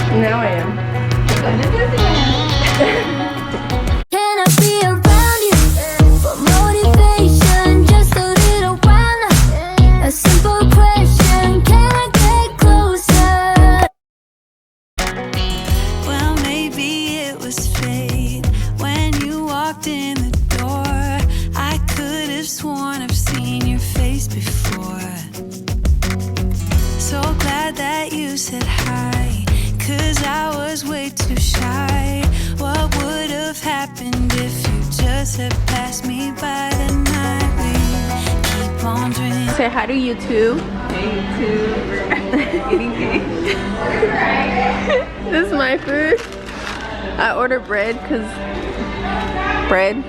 Now I am. Can I be around you for motivation? Just a little while. A simple question, can I get closer? Well, maybe it was fate when you walked in the door. I could have sworn I've seen your face before. So glad that you said hi, 'cause I was way too shy. What would have happened if you just had passed me by the night? We keep on drinking. Say hi to YouTube. Hey YouTube, we're eating cake. This is my food. I ordered bread because bread. And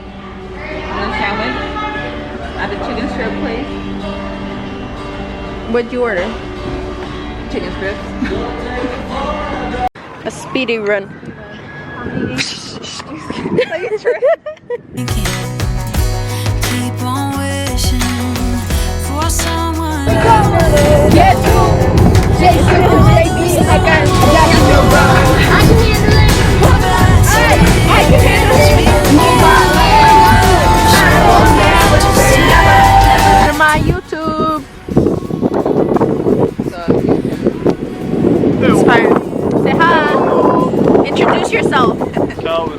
a sandwich at the chicken strip place. What'd you order? Chicken strips. A speedy run. Keep on wishing for someone. Get to Jason and JB. I got you. I can handle it. I can handle it. To my YouTube. Inspired. Say hi. Introduce yourself. Calvin.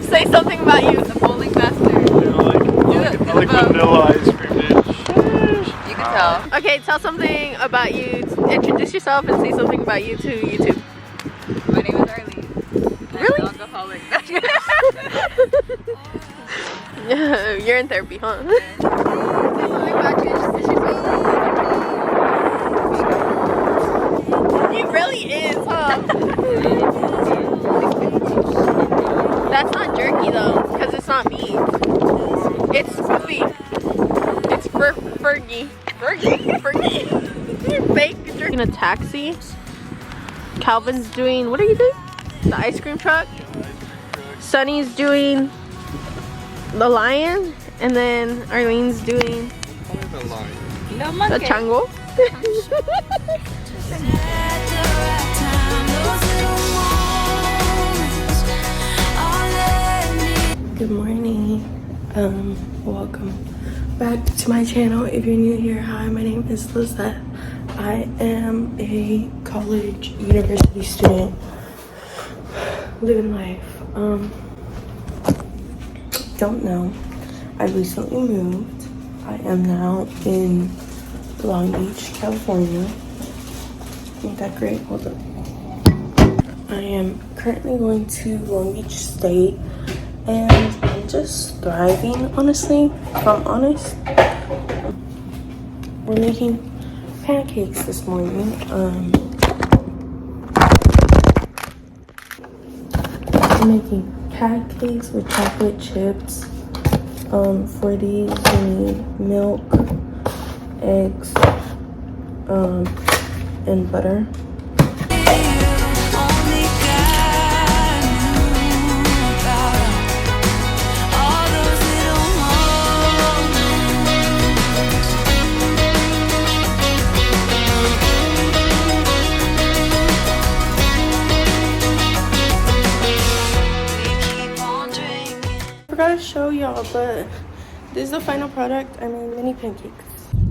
Say something about you. The bowling master. I like vanilla ice cream, dude. You can tell. Okay, tell something about you. Introduce yourself and say something about you to YouTube. My name is Arlene. Really? I'm an alcoholic. You're in therapy, huh? He really is, huh? That's not jerky though, because it's not meat. It's foofy. It's Fergie. Fergie. Fake jerky. In a taxi. Calvin's doing, what are you doing? The ice cream truck. Sunny's doing the lion, and then Arlene's doing the chango. Good morning. Welcome back to my channel. If you're new here, hi, my name is Lizette. I am a college university student living life. Don't know. I recently moved. I am now in Long Beach, California. Ain't that great? Hold up. I am currently going to Long Beach State, and I'm just thriving, honestly. If I'm honest, we're making pancakes this morning. I'm making pancakes with chocolate chips. For these, you need milk, eggs, and butter. I forgot to show y'all, but this is the final product. I made mini pancakes.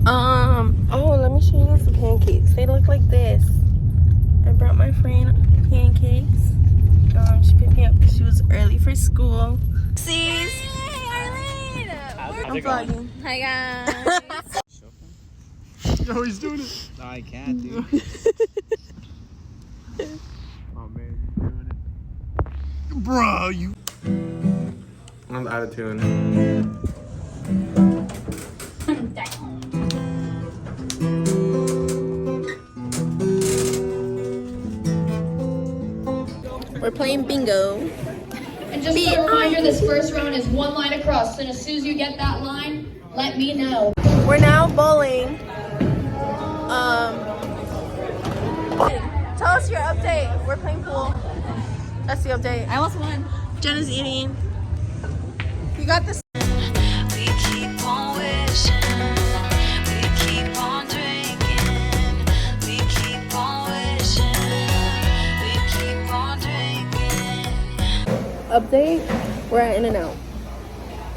Oh, let me show you the pancakes. They look like this. I brought my friend pancakes. She picked me up because she was early for school. See? Hey, Arlene! I'm vlogging. Hi, guys. No, he's doing it. No, I can't, dude. Oh man, you're doing it. Bro, you. I'm out of tune. We're playing bingo. And just a reminder, this first round is one line across. And as soon as you get that line, let me know. We're now bowling. Tell us your update. We're playing pool. That's the update. I almost won. Jenna's eating. You got this. We keep on wishing. We keep on drinking. We keep on wishing. update, we're at In-N-Out.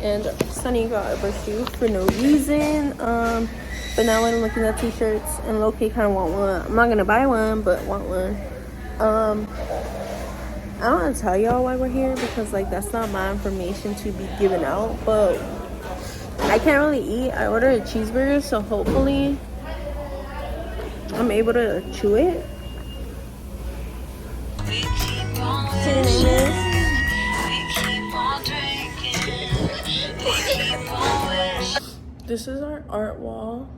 And Sunny got a shoe for no reason. But now when I'm looking at t-shirts and low-key kind of want one. I'm not gonna buy one, but want one. I don't want to tell y'all why we're here because like that's not my information to be given out. But I can't really eat. I ordered a cheeseburger, so hopefully I'm able to chew it. This is our art wall.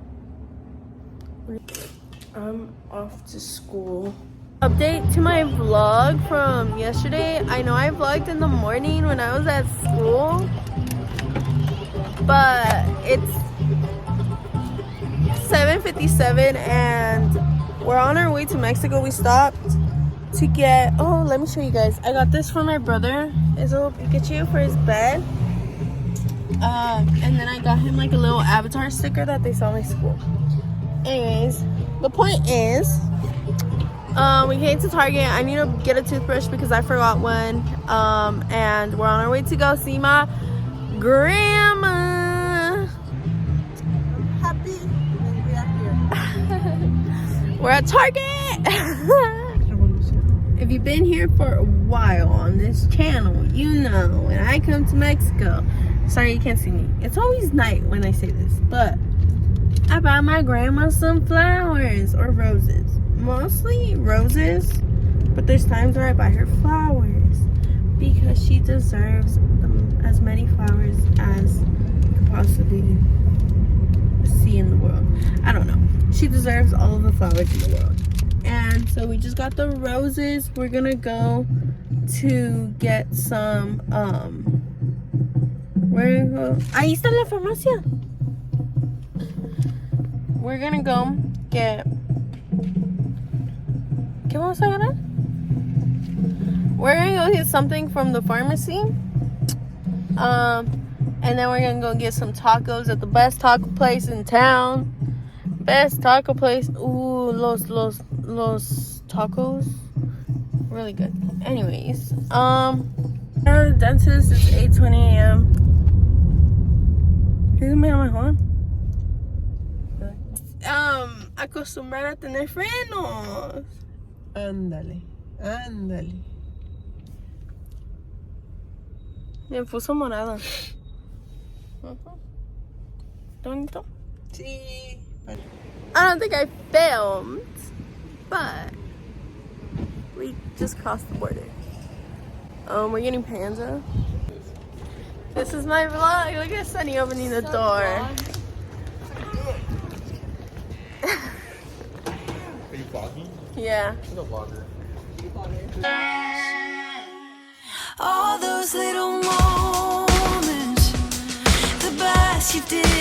I'm off to school. Update to my vlog from yesterday. I know I vlogged in the morning when I was at school, but it's 7:57 and we're on our way to Mexico. We stopped to get, oh, let me show you guys. I got this for my brother. It's a little Pikachu for his bed. And then I got him like a little avatar sticker that they sell in school. Anyways, the point is, we came to Target. I need to get a toothbrush because I forgot one. And we're on our way to go see my grandma. Happy we are here. We're at Target. If you've been here for a while on this channel, you know when I come to Mexico. Sorry you can't see me. It's always night when I say this, but I buy my grandma some flowers or roses. Mostly roses, but there's times where I buy her flowers because she deserves as many flowers as you could possibly see in the world. I don't know. She deserves all of the flowers in the world. And so we just got the roses. We're gonna go to get some we're gonna go. Ahí está la farmacia. We're gonna go get. ¿Qué vamos a agarrar? We're gonna go get something from the pharmacy. And then we're gonna go get some tacos at the best taco place in town. Best taco place. Ooh, los tacos. Really good. Anyways, at the dentist. It's 8:20 a.m. Dígame a mejor. Acostumbrar a tener frenos. Ándale, ándale. Me puso morada. Bonito. Sí. I don't think I filmed, but we just crossed the border. We're getting Panza. This is my vlog. Look at Sunny opening the door. Are you vlogging? Yeah. I'm a vlogger. All those little moments, the best you did.